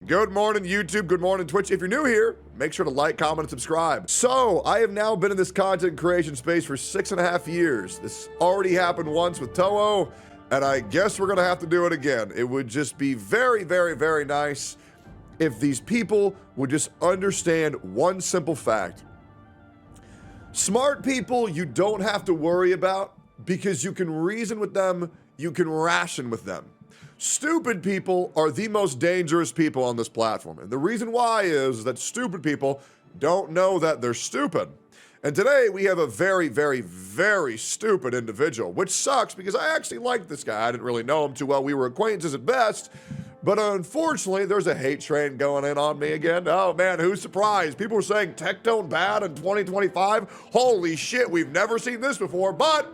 Good morning, YouTube. Good morning, Twitch. If you're new here, make sure to like, comment, and subscribe. So, I have now been in this content creation space for 6.5 years. This already happened once with Toho, and I guess we're gonna have to do it again. It would just be very, very, very nice if these people would just understand one simple fact. Smart people you don't have to worry about because you can reason with them, you can ration with them. Stupid people are the most dangerous people on this platform. And the reason why is that stupid people don't know that they're stupid. And today we have a very, very, very stupid individual, which sucks because I actually liked this guy. I didn't really know him too well. We were acquaintances at best. But unfortunately, there's a hate train going in on me again. Oh man, who's surprised? People were saying Tectone bad in 2025. Holy shit, we've never seen this before. But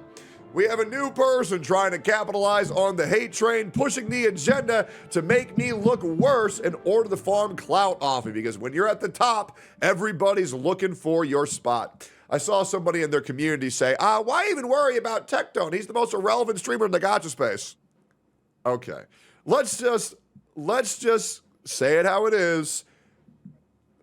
we have a new person trying to capitalize on the hate train, pushing the agenda to make me look worse in order to farm clout off me. Because when you're at the top, everybody's looking for your spot. I saw somebody in their community say, why even worry about Tectone? He's the most irrelevant streamer in the gacha space. Okay, let's just say it how it is.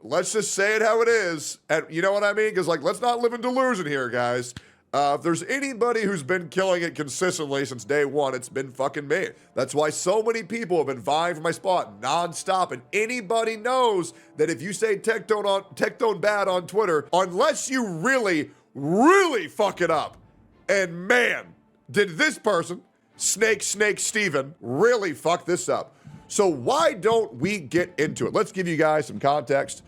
Let's just say it how it is. And you know what I mean? Because, like, let's not live in delusion here, guys. If there's anybody who's been killing it consistently since day one, it's been fucking me. That's why so many people have been vying for my spot nonstop. And anybody knows that if you say Tectone bad on Twitter, unless you really, really fuck it up, and man, did this person, Snake Steven, really fuck this up. So why don't we get into it? Let's give you guys some context.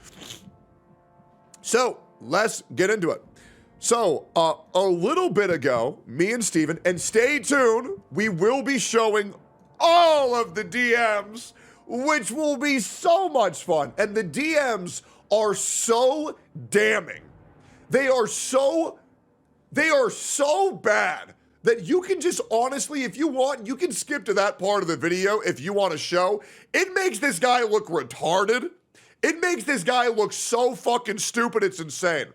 So let's get into it. So, a little bit ago, me and Steven, and stay tuned, we will be showing all of the DMs, which will be so much fun. And the DMs are so damning. They are so bad that you can just honestly, if you want, you can skip to that part of the video if you want to show. It makes this guy look retarded. It makes this guy look so fucking stupid, it's insane.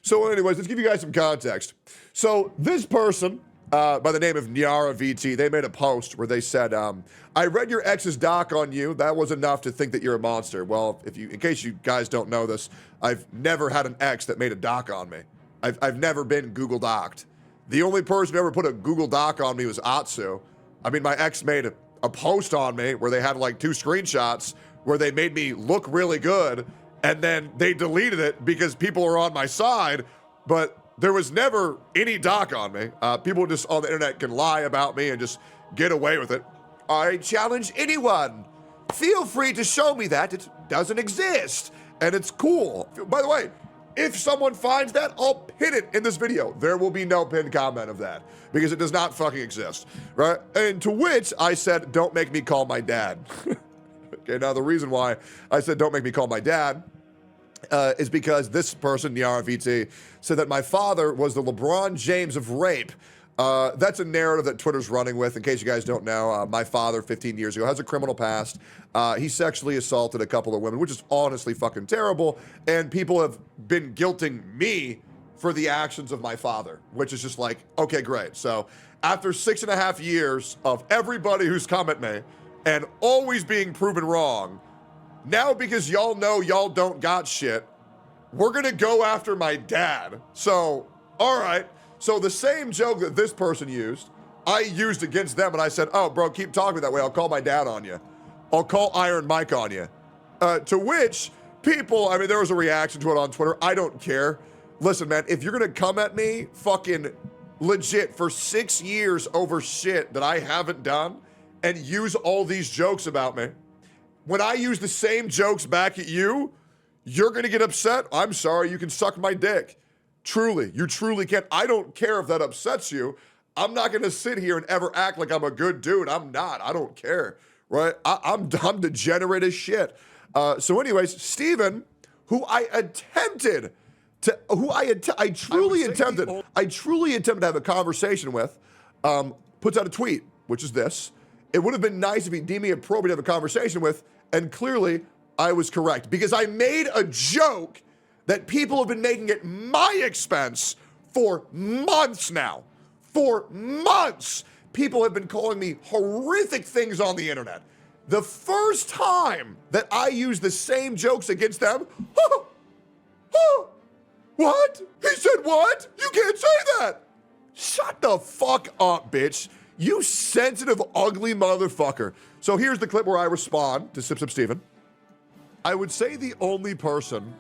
So anyways, let's give you guys some context. So this person, by the name of Nyara VT, they made a post where they said, I read your ex's doc on you. That was enough to think that you're a monster. Well, in case you guys don't know this, I've never had an ex that made a doc on me. I've never been Google Doc'd. The only person who ever put a Google Doc on me was Atsu. I mean, my ex made a post on me where they had like 2 screenshots where they made me look really good. And then they deleted it because people are on my side, but there was never any doc on me. People just on the internet can lie about me and just get away with it. I challenge anyone. Feel free to show me that it doesn't exist. And it's cool. By the way, if someone finds that, I'll pin it in this video. There will be no pinned comment of that because it does not fucking exist, right? And to which I said, don't make me call my dad. Okay, now the reason why I said don't make me call my dad is because this person, Nyara VT, said that my father was the LeBron James of rape. That's a narrative that Twitter's running with. In case you guys don't know, my father, 15 years ago, has a criminal past. He sexually assaulted a couple of women, which is honestly fucking terrible. And people have been guilting me for the actions of my father, which is just like, okay, great. So after 6.5 years of everybody who's come at me and always being proven wrong, now, because y'all know y'all don't got shit, we're gonna go after my dad. So, all right. So the same joke that this person used, I used against them, and I said, oh, bro, keep talking that way. I'll call my dad on you. I'll call Iron Mike on you. To which people, I mean, there was a reaction to it on Twitter. I don't care. Listen, man, if you're gonna come at me fucking legit for 6 years over shit that I haven't done and use all these jokes about me, when I use the same jokes back at you, you're gonna get upset. I'm sorry, you can suck my dick. Truly, you truly can. I don't care if that upsets you. I'm not gonna sit here and ever act like I'm a good dude. I'm not, I don't care, right? I'm degenerate as shit. So anyways, Steven, who I truly attempted to have a conversation with, puts out a tweet, which is this. It would have been nice if he deemed me appropriate to have a conversation with, and clearly I was correct because I made a joke that people have been making at my expense for months now. For months, people have been calling me horrific things on the internet. The first time that I used the same jokes against them, what? He said what? You can't say that. Shut the fuck up, bitch. You sensitive, ugly motherfucker. So here's the clip where I respond to Sip Sip Steven. I would say the only person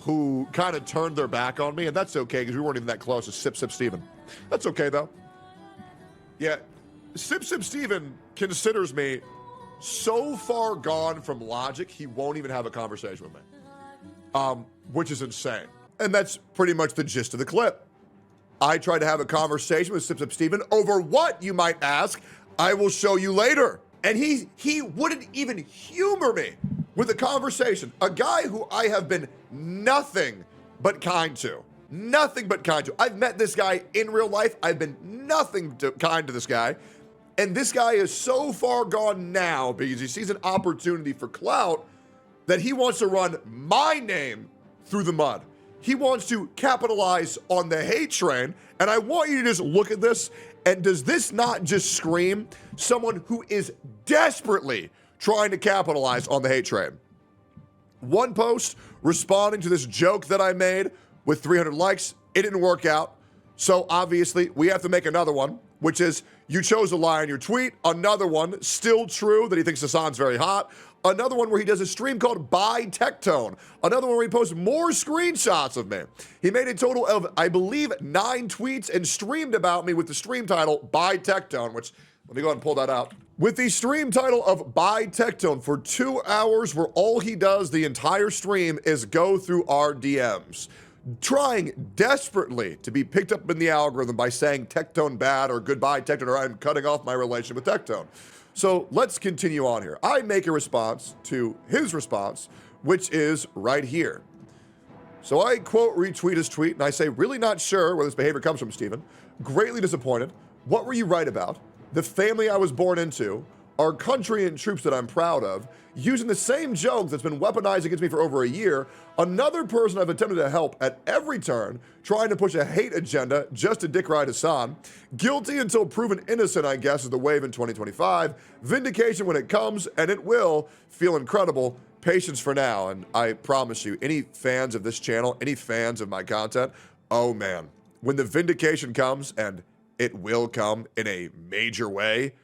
who kind of turned their back on me, and that's okay because we weren't even that close, is Sip Sip Steven. That's okay though. Yeah, Sip Sip Steven considers me so far gone from logic, he won't even have a conversation with me, which is insane. And that's pretty much the gist of the clip. I tried to have a conversation with Sip Sip Steven over what, you might ask. I will show you later. And he wouldn't even humor me with a conversation. A guy who I have been nothing but kind to. Nothing but kind to. I've met this guy in real life. I've been nothing kind to this guy. And this guy is so far gone now because he sees an opportunity for clout that he wants to run my name through the mud. He wants to capitalize on the hate train. And I want you to just look at this. And does this not just scream someone who is desperately trying to capitalize on the hate train? One post responding to this joke that I made with 300 likes, it didn't work out. So obviously we have to make another one, which is you chose a lie in your tweet. Another one, still true, that he thinks Hassan's very hot. Another one where he does a stream called By Tectone. Another one where he posts more screenshots of me. He made a total of, I believe, 9 tweets and streamed about me with the stream title By Tectone, which, let me go ahead and pull that out. With the stream title of By Tectone for 2 hours where all he does the entire stream is go through our DMs. Trying desperately to be picked up in the algorithm by saying Tectone bad or goodbye Tectone or I'm cutting off my relationship with Tectone. So let's continue on here. I make a response to his response, which is right here. So I quote retweet his tweet and I say, really not sure where this behavior comes from, Steven. Greatly disappointed. What were you right about? The family I was born into, our country and troops that I'm proud of, using the same joke that's been weaponized against me for over a year, another person I've attempted to help at every turn, trying to push a hate agenda just to dick ride Hassan, guilty until proven innocent, I guess, is the wave in 2025, vindication when it comes, and it will feel incredible, patience for now, and I promise you, any fans of this channel, any fans of my content, oh man, when the vindication comes, and it will come in a major way,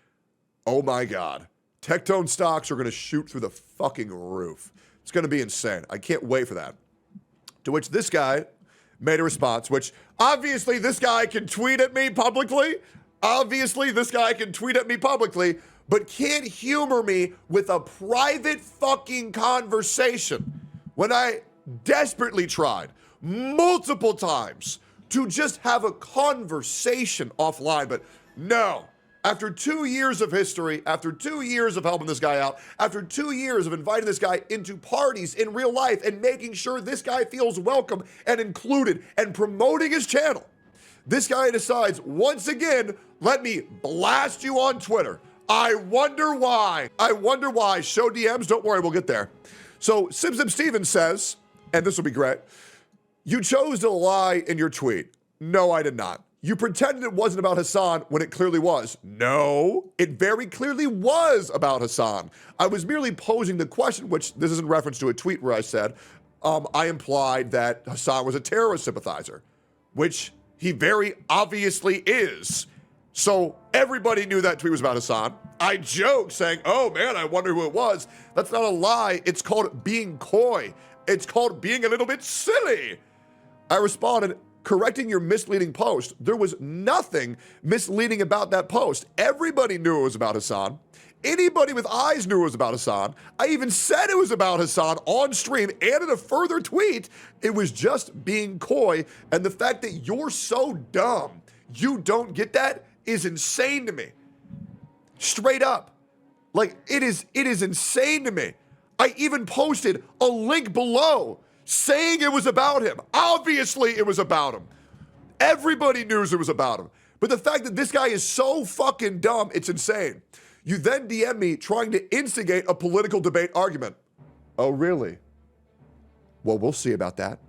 oh my God. Tectone stocks are going to shoot through the fucking roof. It's going to be insane. I can't wait for that. To which this guy made a response, which obviously this guy can tweet at me publicly. Obviously this guy can tweet at me publicly, but can't humor me with a private fucking conversation when I desperately tried multiple times to just have a conversation offline. But no. After 2 years of history, after 2 years of helping this guy out, after 2 years of inviting this guy into parties in real life and making sure this guy feels welcome and included and promoting his channel, this guy decides once again, let me blast you on Twitter. I wonder why. I wonder why. Show DMs, don't worry, we'll get there. So Sip Sip Steven says, and this will be great, you chose to lie in your tweet. No, I did not. You pretended it wasn't about Hassan when it clearly was. No, it very clearly was about Hassan. I was merely posing the question, which this is in reference to a tweet where I said, I implied that Hassan was a terrorist sympathizer, which he very obviously is. So everybody knew that tweet was about Hassan. I joked saying, oh man, I wonder who it was. That's not a lie. It's called being coy. It's called being a little bit silly. I responded, correcting your misleading post. There was nothing misleading about that post. Everybody knew it was about Hassan. Anybody with eyes knew it was about Hassan. I even said it was about Hassan on stream and in a further tweet. It was just being coy. And the fact that you're so dumb, you don't get that is insane to me. Straight up. Like, it is insane to me. I even posted a link below saying it was about him. Obviously it was about him. Everybody knew it was about him. But the fact that this guy is so fucking dumb, it's insane. You then DM me trying to instigate a political debate argument. Oh, really? Well, we'll see about that.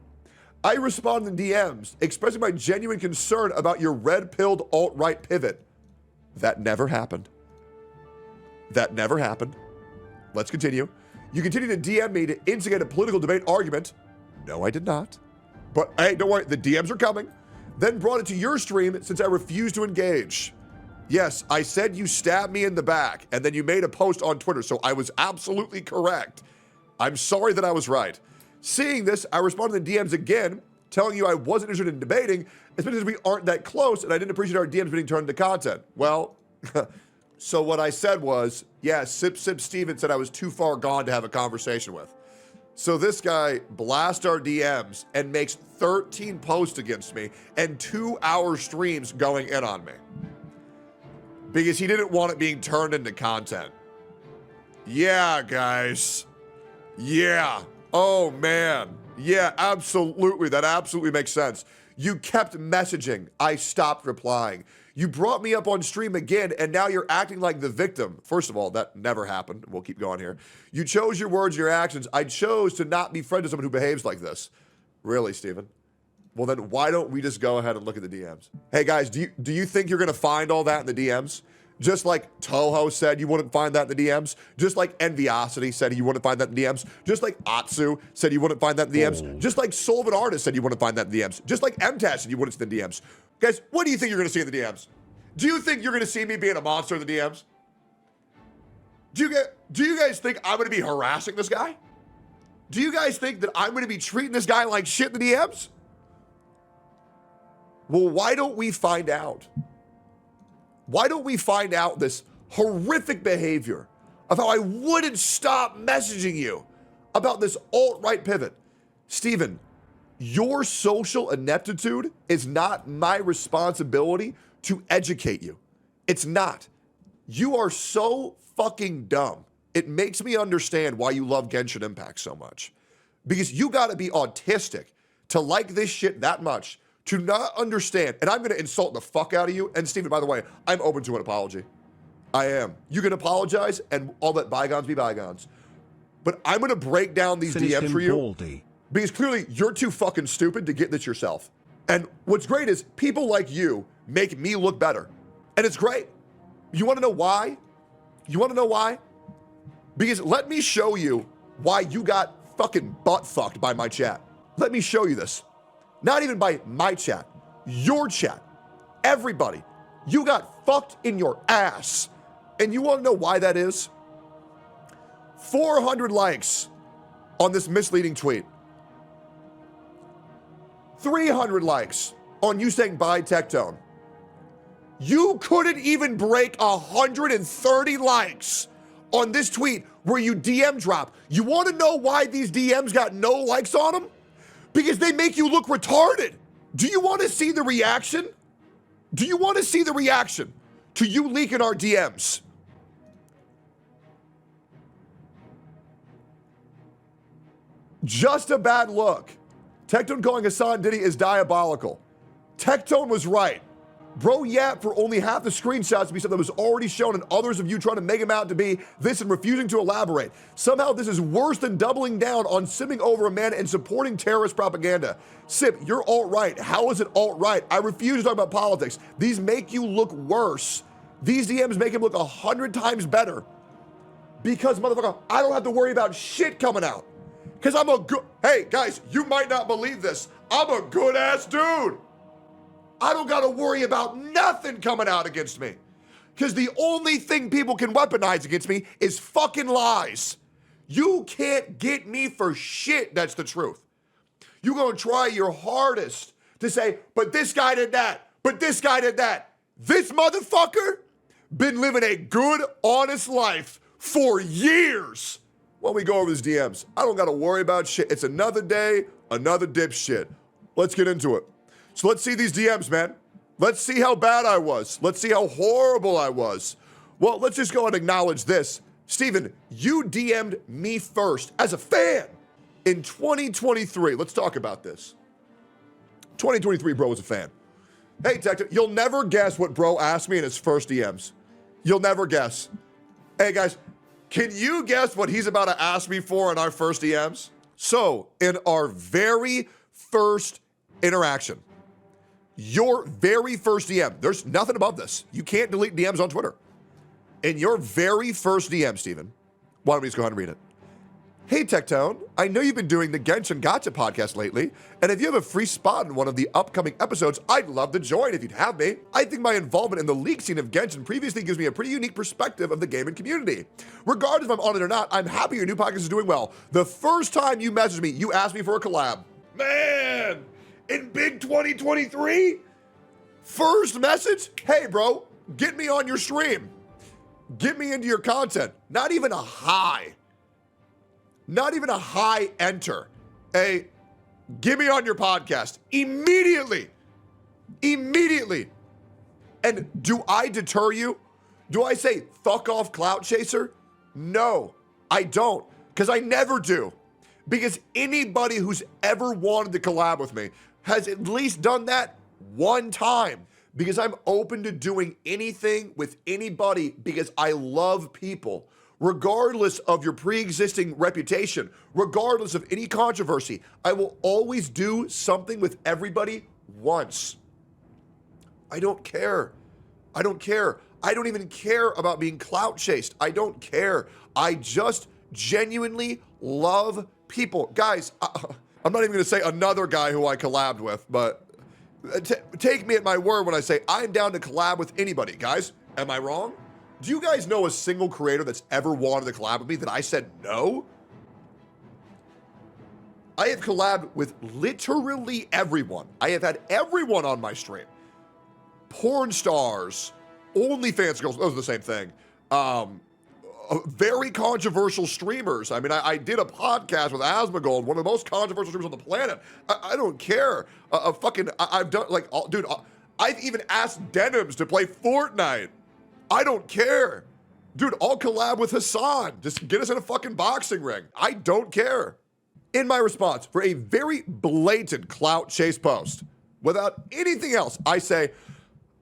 I respond in DMs expressing my genuine concern about your red-pilled alt-right pivot. That never happened. That never happened. Let's continue. You continue to DM me to instigate a political debate argument. No, I did not. But hey, don't worry, the DMs are coming. Then brought it to your stream since I refused to engage. Yes, I said you stabbed me in the back, and then you made a post on Twitter, so I was absolutely correct. I'm sorry that I was right. Seeing this, I responded to the DMs again, telling you I wasn't interested in debating, especially as we aren't that close, and I didn't appreciate our DMs being turned into content. Well, so what I said was, yeah, Sip Steven said I was too far gone to have a conversation with. So this guy blasts our DMs and makes 13 posts against me and 2-hour streams going in on me. Because he didn't want it being turned into content. Yeah, guys. Yeah. Oh, man. Yeah, absolutely. That absolutely makes sense. You kept messaging. I stopped replying. You brought me up on stream again, and now you're acting like the victim. First of all, that never happened. We'll keep going here. You chose your words and your actions. I chose to not be friends with someone who behaves like this. Really, Steven? Well, then why don't we just go ahead and look at the DMs? Hey, guys, do you think you're going to find all that in the DMs? Just like Toho said you wouldn't find that in the DMs. Just like Enviosity said you wouldn't find that in the DMs. Just like Atsu said you wouldn't find that in the DMs. Just like Solvent Artist said you wouldn't find that in the DMs. Just like MTAS said you wouldn't see the DMs. Guys, what do you think you're going to see in the DMs? Do you think you're going to see me being a monster in the DMs? Do you guys think I'm going to be harassing this guy? Do you guys think that I'm going to be treating this guy like shit in the DMs? Well, why don't we find out? Why don't we find out this horrific behavior of how I wouldn't stop messaging you about this alt-right pivot? Steven, your social ineptitude is not my responsibility to educate you. It's not. You are so fucking dumb. It makes me understand why you love Genshin Impact so much. Because you gotta be autistic to like this shit that much, to not understand, and I'm gonna insult the fuck out of you. And Steven, by the way, I'm open to an apology. I am. You can apologize and I'll let bygones be bygones. But I'm gonna break down these DMs for you. Baldy. Because clearly you're too fucking stupid to get this yourself. And what's great is people like you make me look better. And it's great. You wanna know why? You wanna know why? Because let me show you why you got fucking butt fucked by my chat. Let me show you this. Not even by my chat, your chat. Everybody, you got fucked in your ass. And you wanna know why that is? 400 likes on this misleading tweet. 300 likes on you saying bye Tectone. You couldn't even break 130 likes on this tweet where you DM drop. You wanna know why these DMs got no likes on them? Because they make you look retarded. Do you wanna see the reaction? Do you wanna see the reaction to you leaking our DMs? Just a bad look. Tectone calling Hassan Diddy is diabolical. Tectone was right. Bro yapped for only half the screenshots to be something that was already shown, and others of you trying to make him out to be this and refusing to elaborate. Somehow this is worse than doubling down on simming over a man and supporting terrorist propaganda. Sip, you're alt-right. How is it alt-right? I refuse to talk about politics. These make you look worse. These DMs make him look 100 times better. Because, motherfucker, I don't have to worry about shit coming out. Because I'm a good, hey, guys, you might not believe this. I'm a good-ass dude. I don't gotta worry about nothing coming out against me. Because the only thing people can weaponize against me is fucking lies. You can't get me for shit, that's the truth. You're gonna try your hardest to say, but this guy did that, but this guy did that. This motherfucker been living a good, honest life for years. When we go over his DMs, I don't gotta worry about shit. It's another day, another dipshit. Let's get into it. So let's see these DMs, man. Let's see how bad I was. Let's see how horrible I was. Well, let's just go and acknowledge this. Steven, you DM'd me first as a fan in 2023. Let's talk about this. 2023, bro was a fan. Hey, Tectone, you'll never guess what bro asked me in his first DMs. You'll never guess. Hey, guys, can you guess what he's about to ask me for in our first DMs? So, in our very first interaction, your very first DM, there's nothing above this. You can't delete DMs on Twitter. In your very first DM, Steven, Why don't we just go ahead and read it? Hey Tectone, I know you've been doing the Genshin Gotcha podcast lately, and if you have a free spot in one of the upcoming episodes, I'd love to join if you'd have me. I think my involvement in the league scene of Genshin previously gives me a pretty unique perspective of the gaming community. Regardless if I'm on it or not, I'm happy your new podcast is doing well. The first time you messaged me, you asked me for a collab. Man, in big 2023? First message? Hey bro, get me on your stream. Get me into your content. Not even a hi. Not even a hi enter. Get me on your podcast. Immediately. Immediately. And do I deter you? Do I say, fuck off, clout chaser? No, I don't. Because I never do. Because anybody who's ever wanted to collab with me has at least done that one time. Because I'm open to doing anything with anybody because I love people. Regardless of your pre-existing reputation, regardless of any controversy, I will always do something with everybody once. I don't care. I don't care. I don't even care about being clout chased. I don't care. I just genuinely love people. Guys, I'm not even going to say another guy who I collabed with, but take me at my word when I say I'm down to collab with anybody. Guys, am I wrong? Do you guys know a single creator that's ever wanted to collab with me that I said no? I have collabed with literally everyone. I have had everyone on my stream. Porn stars, OnlyFans girls, those are the same thing. Very controversial streamers. I mean, I did a podcast with Asmongold, one of the most controversial streamers on the planet. I don't care. I've done, like, dude, I've even asked Denims to play Fortnite. I don't care. Dude, I'll collab with Hassan. Just get us in a fucking boxing ring. I don't care. In my response, for a very blatant clout chase post, without anything else, I say,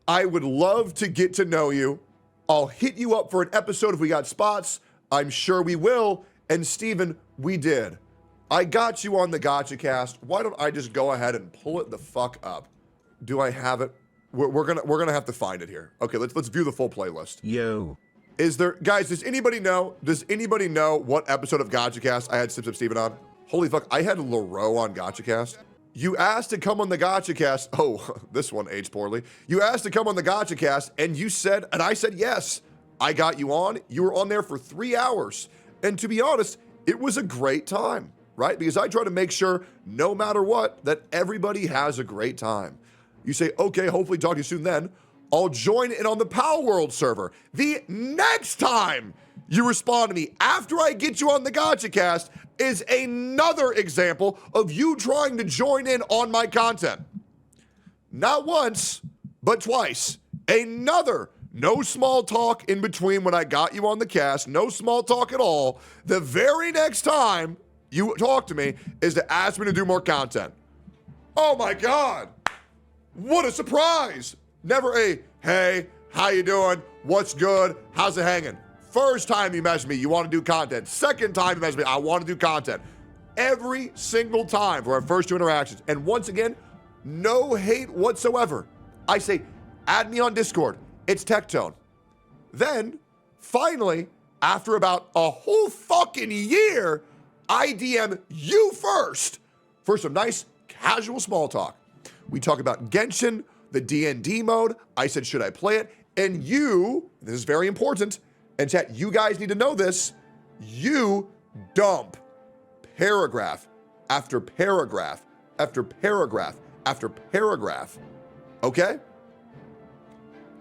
I would love to get to know you. I'll hit you up for an episode if we got spots. I'm sure we will. And Steven, we did. I got you on the Gotcha Cast. Why don't I just go ahead and pull it the fuck up? Do I have it? We're gonna have to find it here. Okay, let's view the full playlist. Yo. Is there, guys, does anybody know what episode of Gotcha Cast I had Sip Sip Steven on? Holy fuck, I had Laro on Gotcha Cast. You asked to come on the Gotcha Cast. Oh, this one aged poorly. You asked to come on the Gotcha Cast and you said, and I said yes. I got you on. You were on there for 3 hours. And to be honest, it was a great time, right? Because I try to make sure, no matter what, that everybody has a great time. You say, okay, hopefully talk to you soon then. I'll join in on the Power World server. The next time you respond to me after I get you on the Gotcha Cast is another example of you trying to join in on my content. Not once, but twice. Another no small talk in between when I got you on the cast, no small talk at all. The very next time you talk to me is to ask me to do more content. Oh my God. What a surprise. Never a, hey, how you doing? What's good? How's it hanging? First time you message me, you want to do content. Second time you message me, I want to do content. Every single time for our first 2 interactions. And once again, no hate whatsoever. I say, add me on Discord. It's Tectone. Then, finally, after about a whole fucking year, I DM you first for some nice casual small talk. We talk about Genshin, the D&D mode. I said, should I play it? And you, this is very important, and chat, you guys need to know this, you dump paragraph after paragraph after paragraph after paragraph. Okay?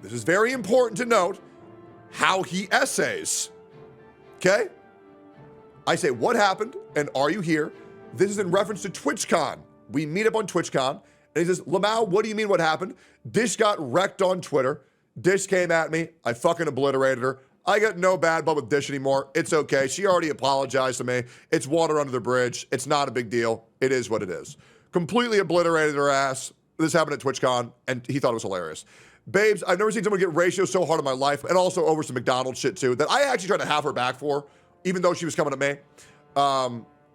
This is very important to note how he essays. Okay? I say, what happened? And are you here? This is in reference to TwitchCon. We meet up on TwitchCon. And he says, Lamau, what do you mean what happened? Dish got wrecked on Twitter. Dish came at me. I fucking obliterated her. I got no bad blood with Dish anymore. It's okay. She already apologized to me. It's water under the bridge. It's not a big deal. It is what it is. Completely obliterated her ass. This happened at TwitchCon, and he thought it was hilarious. Babes, I've never seen someone get ratio so hard in my life, and also over some McDonald's shit too, that I actually tried to have her back for, even though she was coming at me.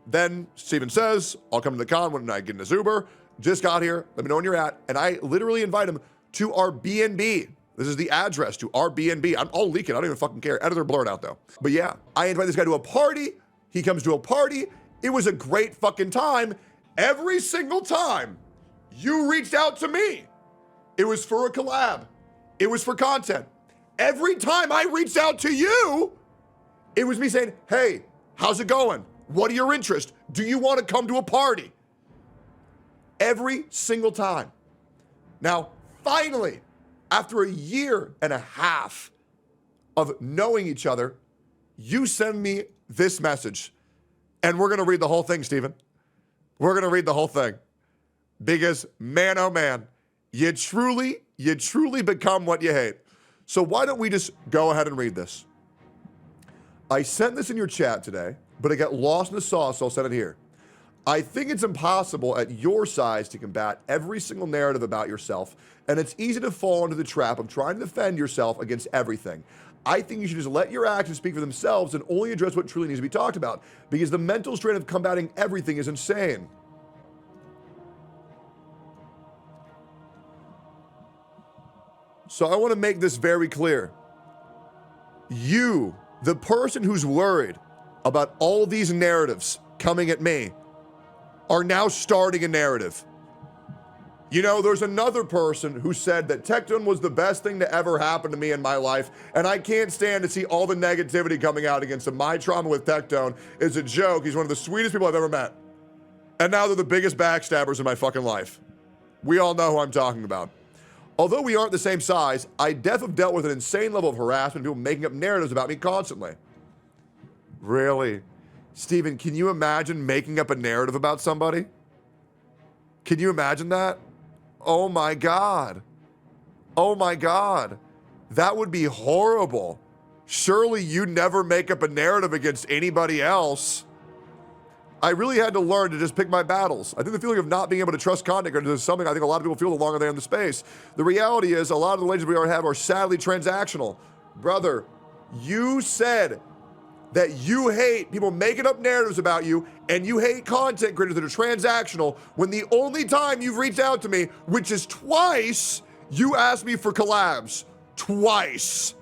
Then Steven says, I'll come to the con when I get in his Uber. Just got here. Let me know when you're at. And I literally invite him to our B&B. This is the address to Airbnb. I'll leak it. I don't even fucking care. Editor, blur it out though. But yeah, I invite this guy to a party. He comes to a party. It was a great fucking time. Every single time you reached out to me, it was for a collab. It was for content. Every time I reached out to you, it was me saying, hey, how's it going? What are your interests? Do you want to come to a party? Every single time. Now, finally, after a year and a half of knowing each other, you send me this message. And we're going to read the whole thing, Steven. We're going to read the whole thing. Because, man, oh man, you truly become what you hate. So why don't we just go ahead and read this? I sent this in your chat today, but it got lost in the sauce, so I'll send it here. I think it's impossible at your size to combat every single narrative about yourself, and it's easy to fall into the trap of trying to defend yourself against everything. I think you should just let your actions speak for themselves and only address what truly needs to be talked about, because the mental strain of combating everything is insane. So I want to make this very clear. You, the person who's worried about all these narratives coming at me, are now starting a narrative. You know, there's another person who said that Tectone was the best thing to ever happen to me in my life, and I can't stand to see all the negativity coming out against him. My trauma with Tectone is a joke. He's one of the sweetest people I've ever met. And now they're the biggest backstabbers in my fucking life. We all know who I'm talking about. Although we aren't the same size, I definitely dealt with an insane level of harassment, people making up narratives about me constantly. Really? Steven, can you imagine making up a narrative about somebody? Can you imagine that? Oh my God. Oh my God. That would be horrible. Surely you'd never make up a narrative against anybody else. I really had to learn to just pick my battles. I think the feeling of not being able to trust content creators is something I think a lot of people feel the longer they're in the space. The reality is a lot of the relationships we already have are sadly transactional. Brother, you said that you hate people making up narratives about you, and you hate content creators that are transactional, when the only time you've reached out to me, which is twice, you asked me for collabs. Twice.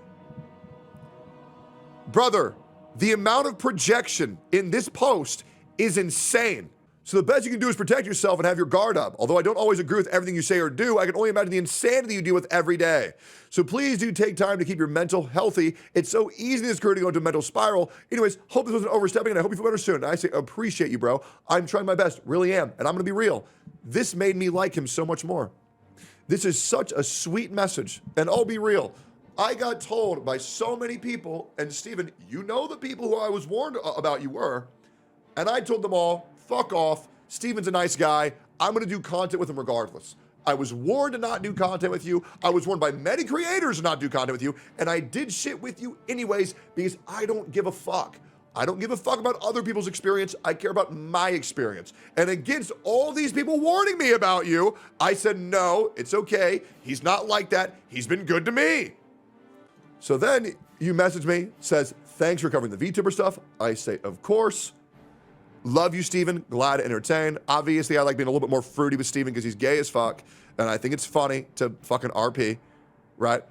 Brother, the amount of projection in this post is insane. So the best you can do is protect yourself and have your guard up. Although I don't always agree with everything you say or do, I can only imagine the insanity you deal with every day. So please do take time to keep your mental healthy. It's so easy in this career to go into a mental spiral. Anyways, hope this wasn't overstepping, and I hope you feel better soon. And I say, appreciate you, bro. I'm trying my best, really am. And I'm gonna be real. This made me like him so much more. This is such a sweet message. And I'll be real. I got told by so many people, and Steven, you know the people who I was warned about you were, and I told them all, fuck off. Steven's a nice guy. I'm gonna do content with him regardless. I was warned to not do content with you. I was warned by many creators to not do content with you, and I did shit with you anyways because I don't give a fuck. I don't give a fuck about other people's experience. I care about my experience. And against all these people warning me about you, I said, no, it's okay. He's not like that. He's been good to me. So then you message me, says, thanks for covering the VTuber stuff. I say, of course. Love you, Steven. Glad to entertain. Obviously, I like being a little bit more fruity with Steven because he's gay as fuck. And I think it's funny to fucking RP, right?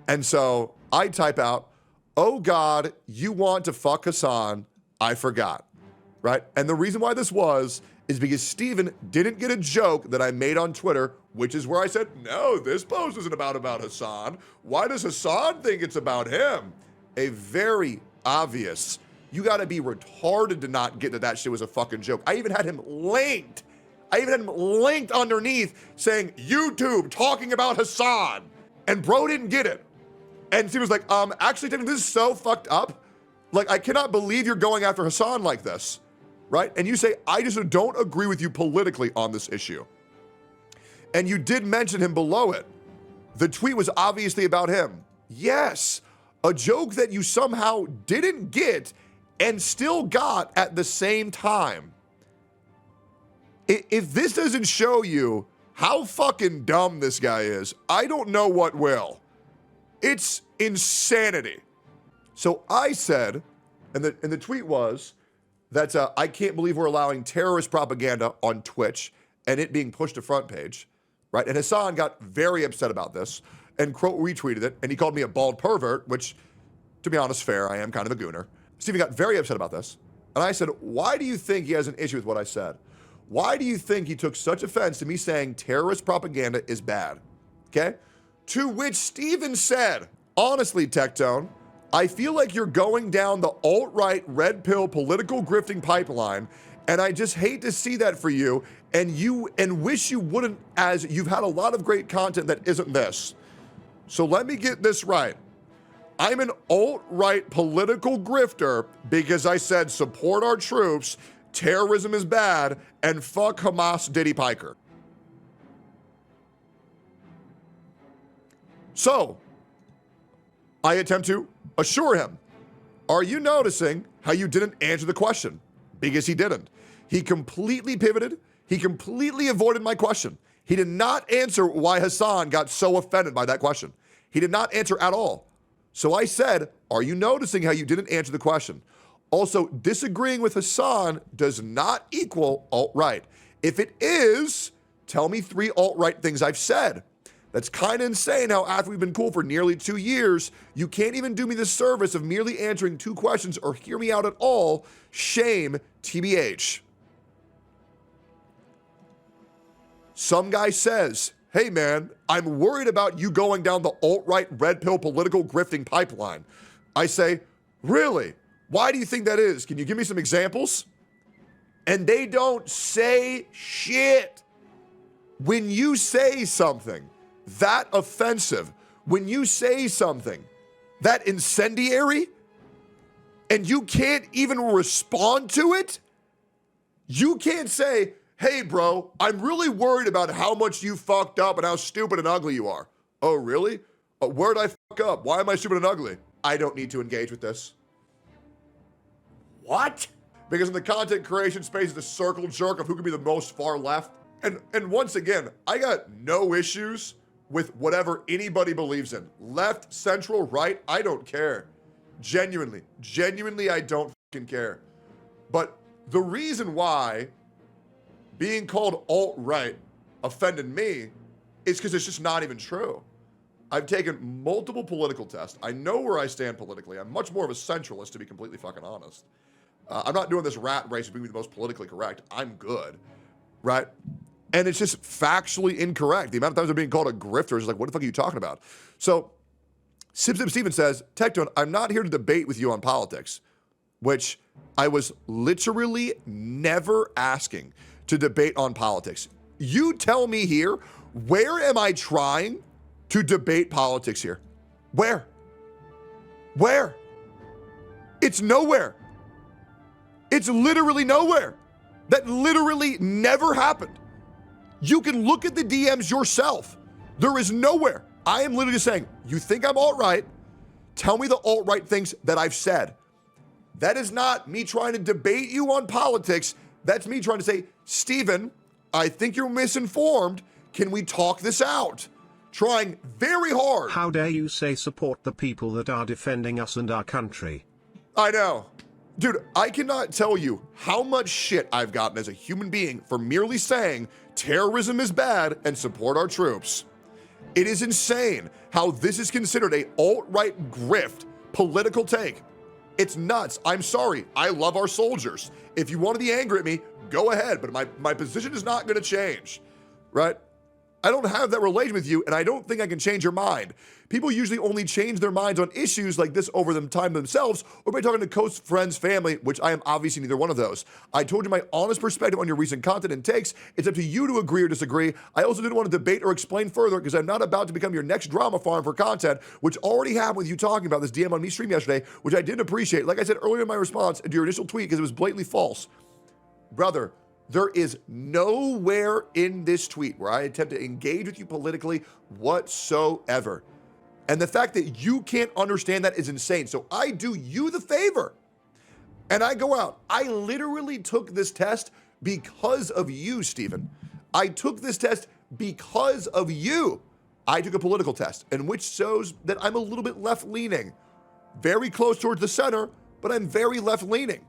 And so I type out, oh God, you want to fuck Hassan. I forgot, right? And the reason why this is because Steven didn't get a joke that I made on Twitter, which is where I said, no, this post isn't about Hassan. Why does Hassan think it's about him? A very obvious, you gotta be retarded to not get that shit was a fucking joke. I even had him linked. Underneath saying, YouTube talking about Hassan. And bro didn't get it. And Steve was like, actually, this is so fucked up. Like, I cannot believe you're going after Hassan like this, right? And you say, I just don't agree with you politically on this issue. And you did mention him below it. The tweet was obviously about him. Yes, a joke that you somehow didn't get and still got at the same time. If this doesn't show you how fucking dumb this guy is, I don't know what will. It's insanity. So I said, and the tweet was that I can't believe we're allowing terrorist propaganda on Twitch and it being pushed to front page, right? And Hassan got very upset about this. and quote retweeted it, and he called me a bald pervert, which, to be honest, fair. I am kind of a gooner. Steven got very upset about this. And I said, why do you think he has an issue with what I said? Why do you think he took such offense to me saying terrorist propaganda is bad? Okay? To which Steven said, honestly, Tectone, I feel like you're going down the alt-right red pill political grifting pipeline, and I just hate to see that for you, and wish you wouldn't, as you've had a lot of great content that isn't this. So let me get this right. I'm an alt-right political grifter because I said support our troops, terrorism is bad, and fuck Hamas Diddy Piker. So, I attempt to assure him, are you noticing how you didn't answer the question? Because he didn't. He completely pivoted. He completely avoided my question. He did not answer why Hassan got so offended by that question. He did not answer at all. So I said, are you noticing how you didn't answer the question? Also, disagreeing with Hassan does not equal alt-right. If it is, tell me 3 alt-right things I've said. That's kind of insane how after we've been cool for nearly 2 years, you can't even do me the service of merely answering 2 questions or hear me out at all. Shame, TBH. Some guy says, hey man, I'm worried about you going down the alt-right red pill political grifting pipeline. I say, really? Why do you think that is? Can you give me some examples? And they don't say shit. When you say something that offensive, when you say something that incendiary, and you can't even respond to it, you can't say, hey bro, I'm really worried about how much you fucked up and how stupid and ugly you are. Oh really? Where'd I fuck up? Why am I stupid and ugly? I don't need to engage with this. What? Because in the content creation space, it's a circle jerk of who can be the most far left. And once again, I got no issues with whatever anybody believes in. Left, central, right, I don't care. Genuinely, I don't fucking care. But the reason why being called alt-right offended me is because it's just not even true. I've taken multiple political tests. I know where I stand politically. I'm much more of a centralist, to be completely fucking honest. I'm not doing this rat race of being the most politically correct. I'm good, right? And it's just factually incorrect. The amount of times I'm being called a grifter is like, what the fuck are you talking about? So, Sip Steven says, Tectone, I'm not here to debate with you on politics, which I was literally never asking to debate on politics. You tell me here, where am I trying to debate politics here? Where? Where? It's nowhere. It's literally nowhere. That literally never happened. You can look at the DMs yourself. There is nowhere. I am literally just saying, you think I'm alt-right? Tell me the alt-right things that I've said. That is not me trying to debate you on politics. That's me trying to say, Steven, I think you're misinformed. Can we talk this out? Trying very hard. How dare you say support the people that are defending us and our country? I know. Dude, I cannot tell you how much shit I've gotten as a human being for merely saying terrorism is bad and support our troops. It is insane how this is considered a alt-right grift political take. It's nuts. I'm sorry. I love our soldiers. If you want to be angry at me, go ahead, but my position is not going to change, right? I don't have that relation with you, and I don't think I can change your mind. People usually only change their minds on issues like this over the time themselves or by talking to close friends, family, which I am obviously neither one of those. I told you my honest perspective on your recent content and takes. It's up to you to agree or disagree. I also didn't want to debate or explain further because I'm not about to become your next drama farm for content, which already happened with you talking about this DM on me stream yesterday, which I didn't appreciate. Like I said earlier in my response to your initial tweet because it was blatantly false. Brother, there is nowhere in this tweet where I attempt to engage with you politically whatsoever. And the fact that you can't understand that is insane. So I do you the favor and I go out. I literally took this test because of you, Steven. I took this test because of you. I took a political test, and which shows that I'm a little bit left-leaning. Very close towards the center, but I'm very left-leaning.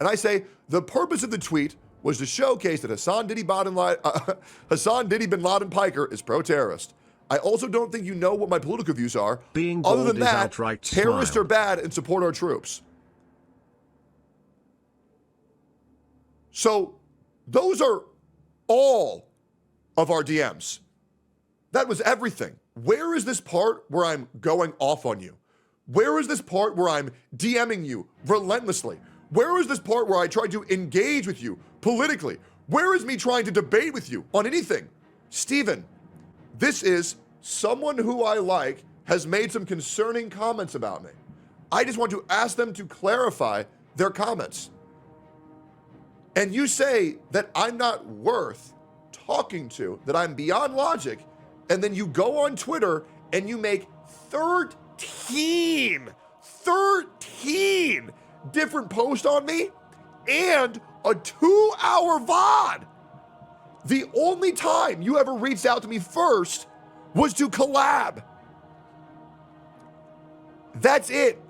And I say, the purpose of the tweet was to showcase that Hassan Diddy bin Laden Piker is pro-terrorist. I also don't think you know what my political views are. Being Other bold than is that, outright terrorists smile. are bad and support our troops. So those are all of our DMs. That was everything. Where is this part where I'm going off on you? Where is this part where I'm DMing you relentlessly? Where is this part where I try to engage with you politically? Where is me trying to debate with you on anything? Steven, this is someone who I like has made some concerning comments about me. I just want to ask them to clarify their comments. And you say that I'm not worth talking to, that I'm beyond logic, and then you go on Twitter and you make 13 different posts on me and a 2-hour VOD. The only time you ever reached out to me first was to collab. That's it.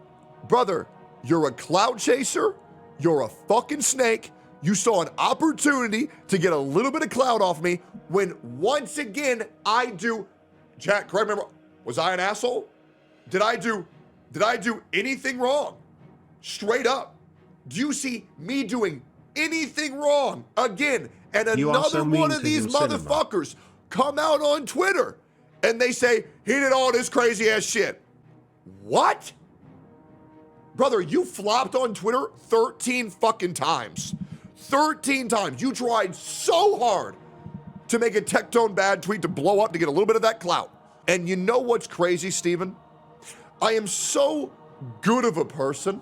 Brother, you're a clout chaser. You're a fucking snake. You saw an opportunity to get a little bit of clout off me when once again I do. Jack, correct me, was I an asshole? Did I do anything wrong? Straight up. Do you see me doing anything wrong? Again, and another one of these motherfuckers come out on Twitter and they say he did all this crazy ass shit. What? Brother, you flopped on Twitter 13 fucking times. 13 times. You tried so hard to make a Tectone bad tweet to blow up to get a little bit of that clout. And you know what's crazy, Steven? I am so good of a person.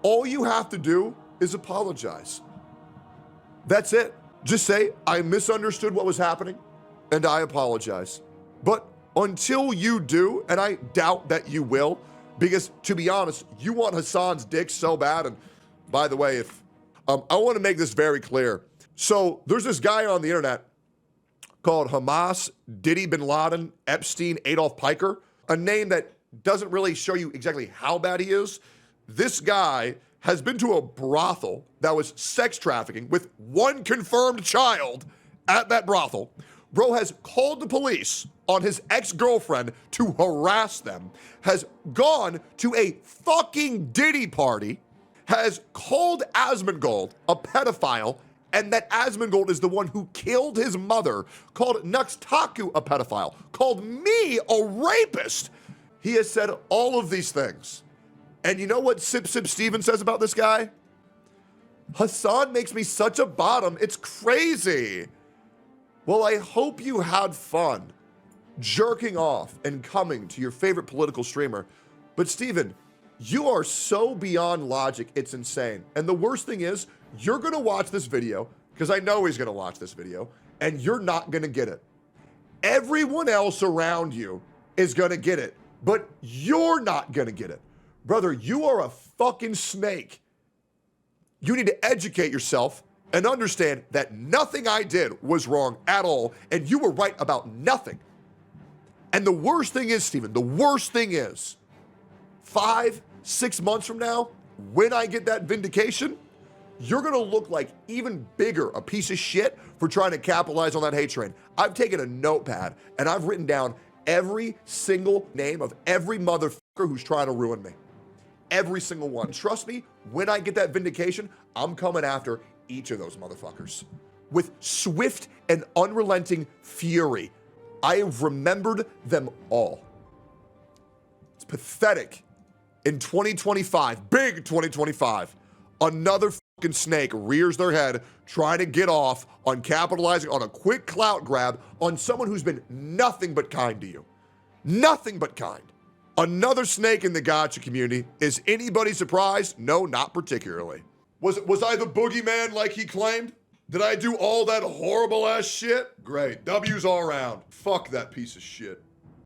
All you have to do is apologize. That's it. Just say, I misunderstood what was happening and I apologize. But until you do, and I doubt that you will, because to be honest, you want Hassan's dick so bad. And by the way, if I want to make this very clear. So there's this guy on the internet called Hamas, Diddy Bin Laden, Epstein, Adolf Piker, a name that doesn't really show you exactly how bad he is. This guy has been to a brothel that was sex trafficking with one confirmed child at that brothel. Bro has called the police on his ex-girlfriend to harass them, has gone to a fucking Diddy party, has called Asmongold a pedophile, and that Asmongold is the one who killed his mother, called Nuxtaku a pedophile, called me a rapist. He has said all of these things. And you know what Sip Sip Steven says about this guy? Hassan makes me such a bottom, it's crazy. Well, I hope you had fun jerking off and coming to your favorite political streamer. But Steven, you are so beyond logic, it's insane. And the worst thing is, you're gonna watch this video, because I know he's gonna watch this video, and you're not gonna get it. Everyone else around you is gonna get it, but you're not gonna get it. Brother, you are a fucking snake. You need to educate yourself and understand that nothing I did was wrong at all, and you were right about nothing. And the worst thing is, Steven, the worst thing is, 5-6 months from now, when I get that vindication, you're gonna look like even bigger a piece of shit for trying to capitalize on that hate train. I've taken a notepad and I've written down every single name of every motherfucker who's trying to ruin me. Every single one. Trust me, when I get that vindication, I'm coming after each of those motherfuckers with swift and unrelenting fury. I have remembered them all. It's pathetic. In 2025, big 2025, another fucking snake rears their head trying to get off on capitalizing on a quick clout grab on someone who's been nothing but kind to you. Nothing but kind. Another snake in the gotcha community. Is anybody surprised? No, not particularly. Was I the boogeyman like he claimed? Did I do all that horrible ass shit? Great. W's all around. Fuck that piece of shit.